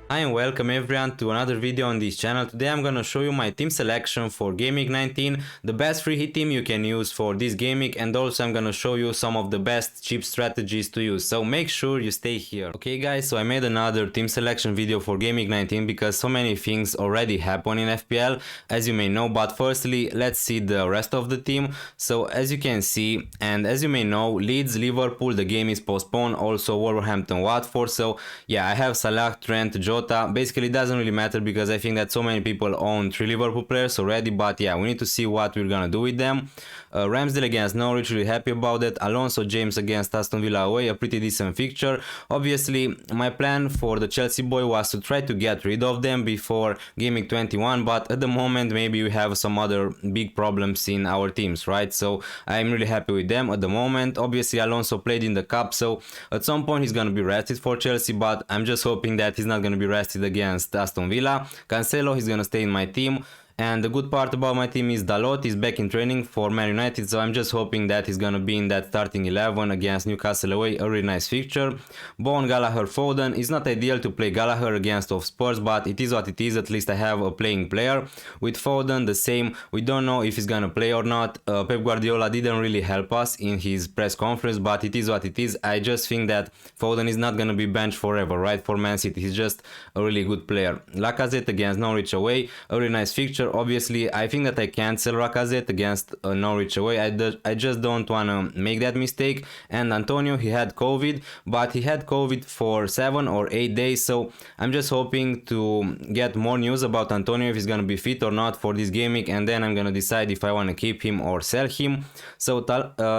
Hi and welcome everyone to another video on this channel. Today I'm gonna show you my team selection for GAMEWEEK 19, the best free hit team you can use for this game week, and also I'm gonna show you some of the best cheap strategies to use, so make sure you stay here. Okay guys, so I made another team selection video for GAMEWEEK 19 because so many things already happen in FPL, as you may know, but firstly let's see the rest of the team. So as you can see, and as you may know, Leeds, Liverpool, the game is postponed, also Wolverhampton, Watford, so yeah, I have Salah, Trent, Jota. Basically it doesn't really matter because I think that so many people own 3 Liverpool players already, but yeah, we need to see what we're gonna do with them. Ramsdale against Norwich, really happy about it. Alonso James against Aston Villa away, a pretty decent fixture. Obviously my plan for the Chelsea boy was to try to get rid of them before GAMEWEEK 21, but at the moment maybe we have some other big problems in our teams, right? So I'm really happy with them at the moment. Obviously Alonso played in the cup, so at some point he's gonna be rested for Chelsea, but I'm just hoping that he's not gonna be rested against Aston Villa. Cancelo, he's gonna stay in my team. And the good part about my team is Dalot is back in training for Man United, so I'm just hoping that he's gonna be in that starting 11 against Newcastle away, a really nice fixture. Bowen, Gallagher, Foden. It's not ideal to play Gallagher against of Spurs, but it is what it is. At least I have a playing player. With Foden, the same. We don't know if he's gonna play or not. Pep Guardiola didn't really help us in his press conference, but it is what it is. I just think that Foden is not gonna be benched forever, right, for Man City. He's just a really good player. Lacazette against Norwich away, a really nice fixture. Obviously I think that I can't sell Lacazette against Norwich away. I just don't want to make that mistake. And Antonio, he had COVID, but he had COVID for 7 or 8 days, so I'm just hoping to get more news about Antonio, if he's gonna be fit or not for this game week, and then I'm gonna decide if I want to keep him or sell him. So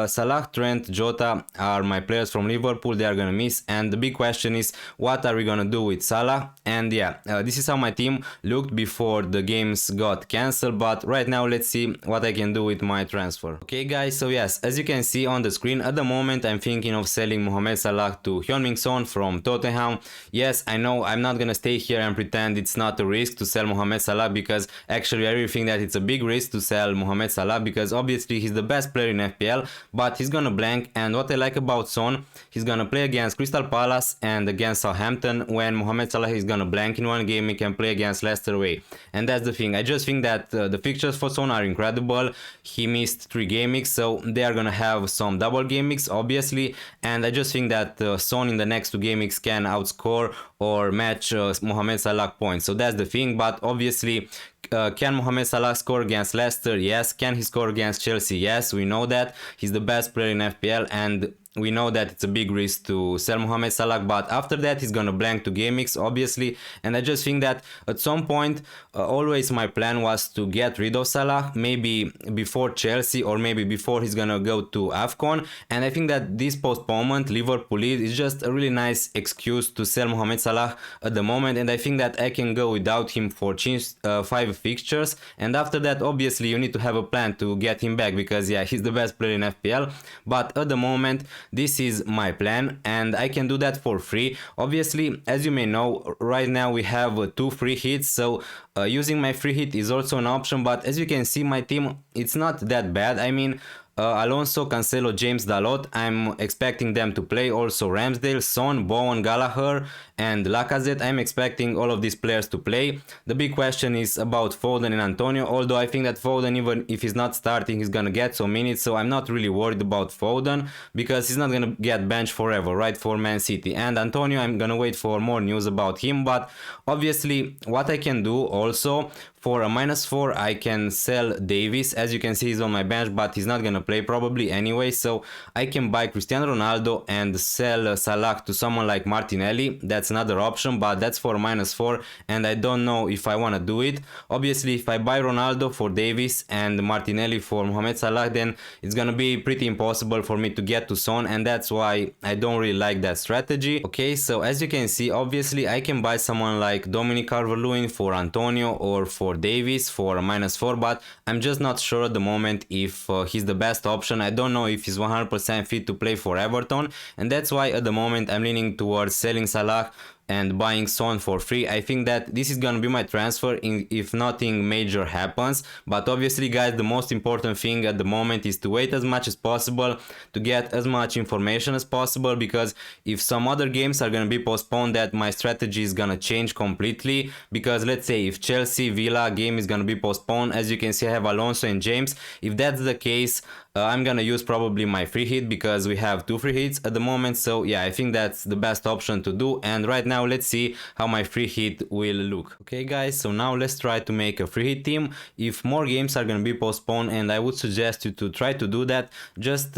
Salah, Trent, Jota are my players from Liverpool. They are gonna miss, and the big question is what are we gonna do with Salah. And yeah, this is how my team looked before the games got cancelled, but right now let's see what I can do with my transfer. Okay guys, so yes, as you can see on the screen, at the moment I'm thinking of selling Mohamed Salah to Heung-min Son from Tottenham. Yes, I know I'm not gonna stay here and pretend it's not a risk to sell Mohamed Salah, because actually I really think that it's a big risk to sell Mohamed Salah, because obviously he's the best player in FPL, but he's gonna blank. And what I like about Son, he's gonna play against Crystal Palace and against Southampton, when Mohamed Salah is gonna blank in one game. He can play against Leicester away, and that's the thing. I just think that the fixtures for Son are incredible. He missed 3 game weeks, so they are gonna have some double game weeks obviously, and I just think that Son in the next 2 game weeks can outscore or match Mohamed Salah points. So that's the thing. But obviously can Mohamed Salah score against Leicester? Yes. Can he score against Chelsea? Yes, we know that. He's the best player in FPL, and we know that it's a big risk to sell Mohamed Salah, but after that he's gonna blank 2 game weeks obviously. And I just think that at some point always my plan was to get rid of Salah, maybe before Chelsea or maybe before he's gonna go to AFCON. And I think that this postponement, Liverpool is just a really nice excuse to sell Mohamed Salah at the moment, and I think that I can go without him for 5 fixtures, and after that obviously you need to have a plan to get him back, because yeah, he's the best player in FPL. But at the moment this is my plan, and I can do that for free. Obviously, as you may know, right now we have 2 free hits, so using my free hit is also an option. But as you can see, my team, it's not that bad. I mean, Alonso, Cancelo, James, Dalot, I'm expecting them to play. Also Ramsdale, Son, Bowen, Gallagher and Lacazette, I'm expecting all of these players to play. The big question is about Foden and Antonio, although I think that Foden, even if he's not starting, he's gonna get some minutes, so I'm not really worried about Foden, because he's not gonna get benched forever, right, for Man City. And Antonio, I'm gonna wait for more news about him. But obviously what I can do also, for a -4 I can sell Davis. As you can see, he's on my bench, but he's not gonna play probably anyway, so I can buy Cristiano Ronaldo and sell Salah to someone like Martinelli. That's another option, but that's for -4, and I don't know if I want to do it. Obviously if I buy Ronaldo for Davis and Martinelli for Mohamed Salah, then it's gonna be pretty impossible for me to get to Son, and that's why I don't really like that strategy. Okay, so as you can see, obviously I can buy someone like Dominic Calvert-Lewin for Antonio or for Davis for a -4, but I'm just not sure at the moment if he's the best option. I don't know if he's 100% fit to play for Everton, and that's why at the moment I'm leaning towards selling Salah and buying Son for free. I think that this is gonna be my transfer if nothing major happens. But obviously guys, the most important thing at the moment is to wait as much as possible to get as much information as possible, because if some other games are gonna be postponed, that my strategy is gonna change completely. Because let's say if Chelsea Villa game is gonna be postponed, as you can see I have Alonso and James. If that's the case, I'm gonna use probably my free hit, because we have 2 free hits at the moment. So yeah, I think that's the best option to do. And right now let's see how my free hit will look. Okay guys, so now let's try to make a free hit team. If more games are gonna be postponed, and I would suggest you to try to do that, just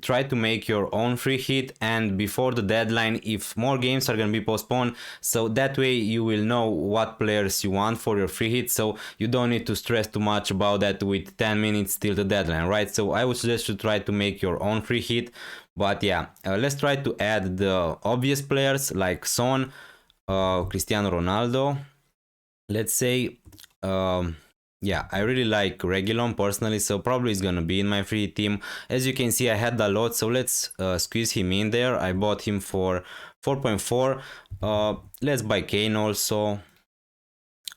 try to make your own free hit and before the deadline if more games are gonna be postponed, so that way you will know what players you want for your free hit, so you don't need to stress too much about that with 10 minutes till the deadline, right? So I would suggest you try to make your own free hit. But yeah, let's try to add the obvious players like Son, Cristiano Ronaldo, let's say. Yeah, I really like Reguilon personally, so probably it's gonna be in my free team. As you can see, I had a lot, so let's squeeze him in there. I bought him for 4.4. Let's buy Kane also.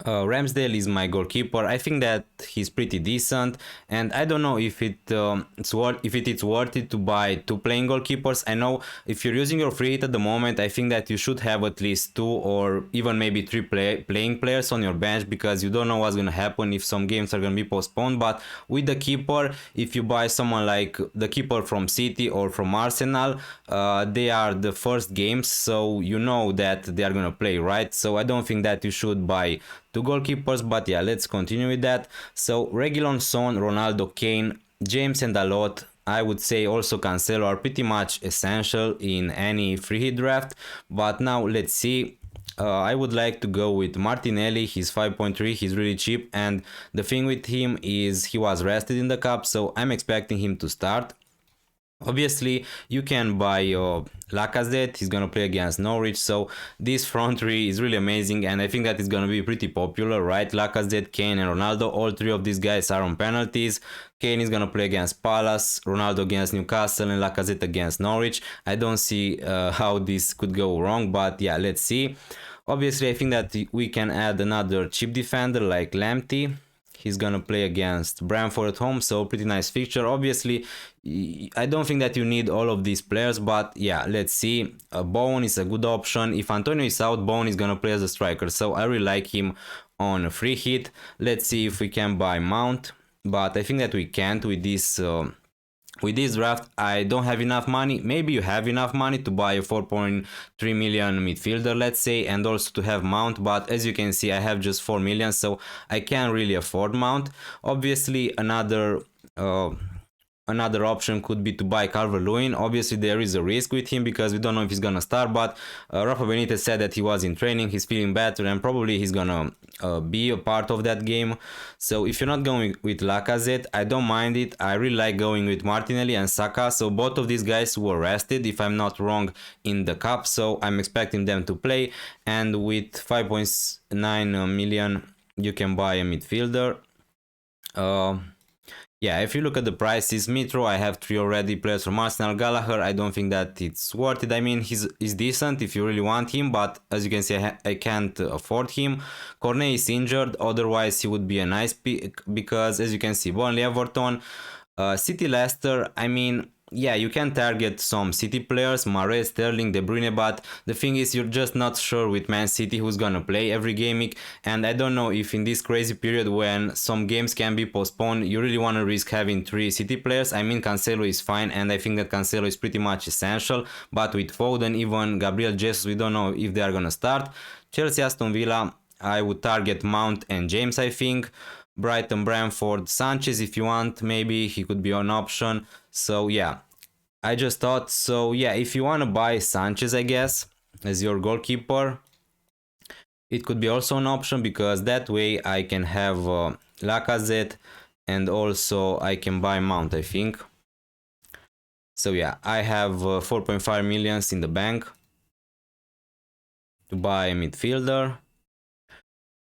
Ramsdale is my goalkeeper. I think that he's pretty decent, and I don't know if it's worth it to buy 2 playing goalkeepers. I know if you're using your free hit at the moment, I think that you should have at least 2 or even maybe 3 playing players on your bench, because you don't know what's gonna happen if some games are gonna be postponed. But with the keeper, if you buy someone like the keeper from City or from Arsenal, they are the first games, so you know that they are gonna play, right? So I don't think that you should buy 2 goalkeepers. But yeah, let's continue with that. So Reguilon, Son, Ronaldo, Kane, James and Dalot, I would say also Cancelo are pretty much essential in any free hit draft. But now let's see. I would like to go with Martinelli. He's 5.3, he's really cheap, and the thing with him is he was rested in the cup, so I'm expecting him to start. Obviously, you can buy Lacazette, he's gonna play against Norwich, so this front three is really amazing, and I think that it's gonna be pretty popular, right? Lacazette, Kane and Ronaldo, all 3 of these guys are on penalties. Kane is gonna play against Palace, Ronaldo against Newcastle, and Lacazette against Norwich. I don't see how this could go wrong, but yeah, let's see. Obviously, I think that we can add another cheap defender like Lamptey. He's gonna play against Brentford at home, so pretty nice fixture. Obviously, I don't think that you need all of these players, but yeah, let's see. Bowen is a good option. If Antonio is out, Bowen is gonna play as a striker, so I really like him on a free hit. Let's see if we can buy Mount, but I think that we can't with this. With this draft, I don't have enough money. Maybe you have enough money to buy a 4.3 million midfielder, let's say, and also to have Mount, but as you can see, I have just 4 million, so I can't really afford Mount. Obviously, another option could be to buy Calvert-Lewin. Obviously, there is a risk with him because we don't know if he's gonna start, but Rafa Benitez said that he was in training, he's feeling better, and probably he's gonna be a part of that game. So if you're not going with Lacazette, I don't mind it. I really like going with Martinelli and Saka, so both of these guys were rested, if I'm not wrong, in the cup, so I'm expecting them to play. And with 5.9 million, you can buy a midfielder. Yeah, if you look at the prices, Mitro, I have 3 already players from Arsenal. Gallagher, I don't think that it's worth it. I mean, he's decent if you really want him, but as you can see, I can't afford him. Cornet is injured, otherwise he would be a nice pick, because as you can see, Burnley, Everton, City, Leicester, I mean, yeah, you can target some City players, Mahrez, Sterling, De Bruyne, but the thing is you're just not sure with Man City who's gonna play every game week, and I don't know if in this crazy period when some games can be postponed, you really want to risk having 3 City players. I mean, Cancelo is fine, and I think that Cancelo is pretty much essential, but with Foden, even Gabriel Jesus, we don't know if they are gonna start. Chelsea, Aston Villa, I would target Mount and James, I think. Brighton, Brentford, Sanchez, if you want, maybe he could be an option. So yeah, I just thought, so yeah, if you want to buy Sanchez, I guess, as your goalkeeper, it could be also an option, because that way I can have Lacazette, and also I can buy Mount, I think. So yeah, I have 4.5 millions in the bank to buy a midfielder.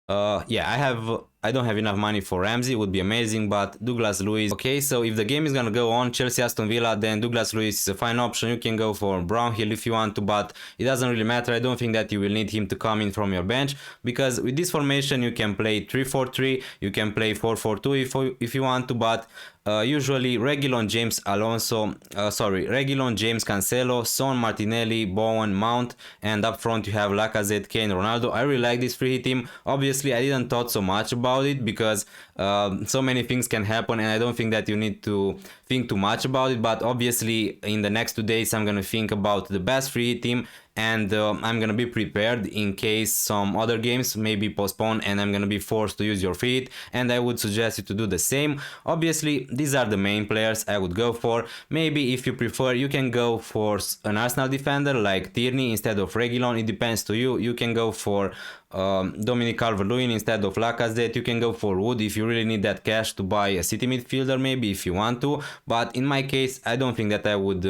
Yeah, I have I don't have enough money for Ramsey, would be amazing, but Douglas Luiz. Okay, so if the game is gonna go on Chelsea Aston Villa, then Douglas Luiz is a fine option. You can go for Brownhill if you want to, but it doesn't really matter. I don't think that you will need him to come in from your bench, because with this formation you can play 3-4-3, you can play 4-4-2 if you want to, but usually Reguilon, James James Cancelo, Son, Martinelli, Bowen, Mount, and up front you have Lacazette, Kane, Ronaldo. I really like this free hit team. Obviously I didn't thought so much about it because so many things can happen, and I don't think that you need to think too much about it, but obviously in the next 2 days I'm gonna think about the best free hit team, and I'm gonna be prepared in case some other games may be postponed and I'm gonna be forced to use your free hit, and I would suggest you to do the same. Obviously these are the main players I would go for. Maybe if you prefer you can go for an Arsenal defender like Tierney instead of Reguilon. It depends to you. You can go for Dominic Calvert-Lewin instead of Lacazette. You can go for Wood if you really need that cash to buy a City midfielder, maybe if you want to, but in my case I don't think that I would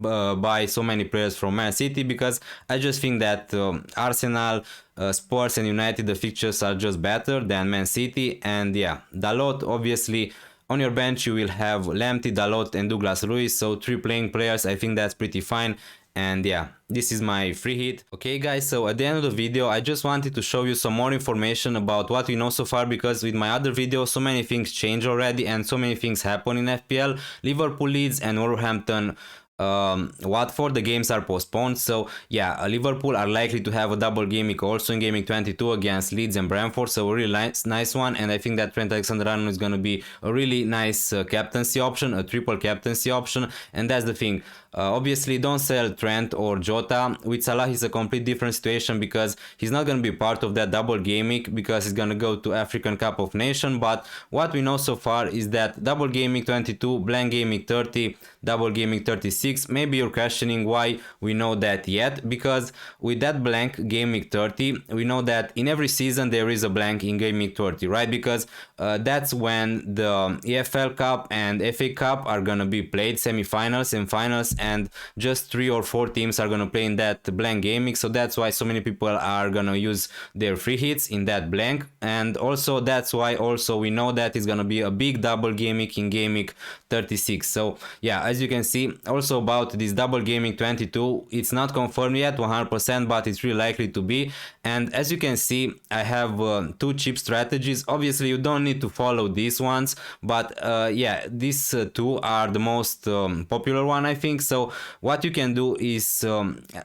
buy so many players from Man City, because I just think that Arsenal, Spurs and United, the fixtures are just better than Man City. And yeah, Dalot, obviously on your bench you will have Lamptey, Dalot and Douglas Luiz, so 3 playing players. I think that's pretty fine. And yeah, this is my free hit. Okay guys, so at the end of the video I just wanted to show you some more information about what we know so far, because with my other videos so many things change already and so many things happen in FPL. Liverpool, Leeds and Wolverhampton, Watford, the games are postponed. So yeah, Liverpool are likely to have a double game week also in game week 22 against Leeds and Brentford, so a really nice one. And I think that Trent Alexander-Arnold is going to be a really nice captaincy option, a triple captaincy option. And that's the thing, obviously don't sell Trent or Jota. With Salah it's a complete different situation, because he's not going to be part of that double game week because he's going to go to African Cup of Nations. But what we know so far is that double game week 22, blank game week 30, double game week 36. Maybe you're questioning why we know that yet, because with that blank game week 30 we know that in every season there is a blank in game week 30, right? Because that's when the EFL Cup and FA Cup are gonna be played, semi-finals and finals, and just 3 or 4 teams are gonna play in that blank game week. So that's why so many people are gonna use their free hits in that blank, and also that's why also we know that it's gonna be a big double game week in game week 36. So yeah, as you can see, also about this double game week 22, it's not confirmed yet 100%, but it's really likely to be. And as you can see, I have 2 cheap strategies. Obviously you don't need to follow these ones, but yeah, these 2 are the most popular one, I think. So what you can do is,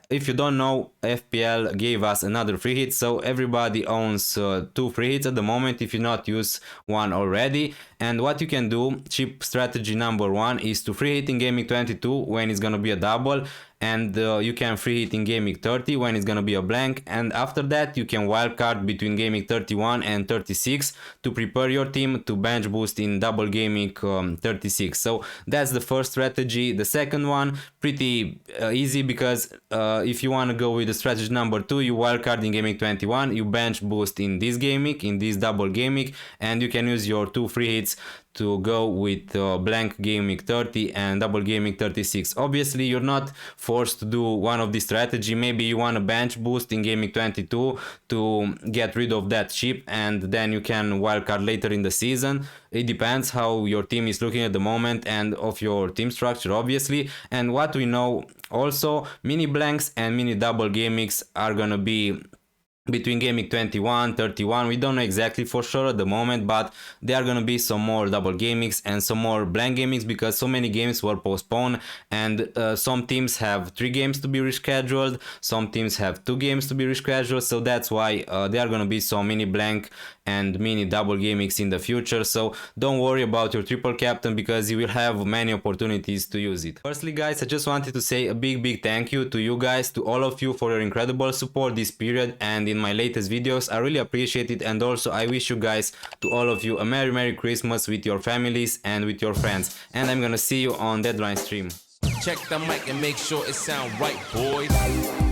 if you don't know, FPL gave us another free hit, so everybody owns 2 free hits at the moment if you not use one already. And what you can do, cheap strategy number 1, is to free hit in game week 22 when it's gonna be a double, and you can free hit in game week 30 when it's gonna be a blank, and after that you can wildcard between game week 31 and 36 to prepare your team to bench boost in double game week 36. So that's the first strategy. The second one, pretty easy, because if you want to go with the strategy number 2, you wildcard in game week 21, you bench boost in this game week, in this double game week, and you can use your 2 free hits to go with blank game week 30 and double game week 36. Obviously you're not forced to do one of these strategy. Maybe you want a bench boost in game week 22 to get rid of that chip, and then you can wildcard later in the season. It depends how your team is looking at the moment and of your team structure, obviously. And what we know also, mini blanks and mini double game weeks are gonna be between game week 21, 31, we don't know exactly for sure at the moment, but there are gonna be some more double game weeks and some more blank game weeks, because so many games were postponed, and some teams have 3 games to be rescheduled, some teams have 2 games to be rescheduled, so that's why there are gonna be some mini blank and mini double game weeks in the future. So don't worry about your triple captain, because you will have many opportunities to use it. Firstly guys, I just wanted to say a big thank you to you guys, to all of you, for your incredible support this period and in my latest videos. I really appreciate it, and also I wish you guys, to all of you, a Merry Christmas with your families and with your friends, and I'm gonna see you on Deadline stream. Check the mic and make sure it sound right, boys.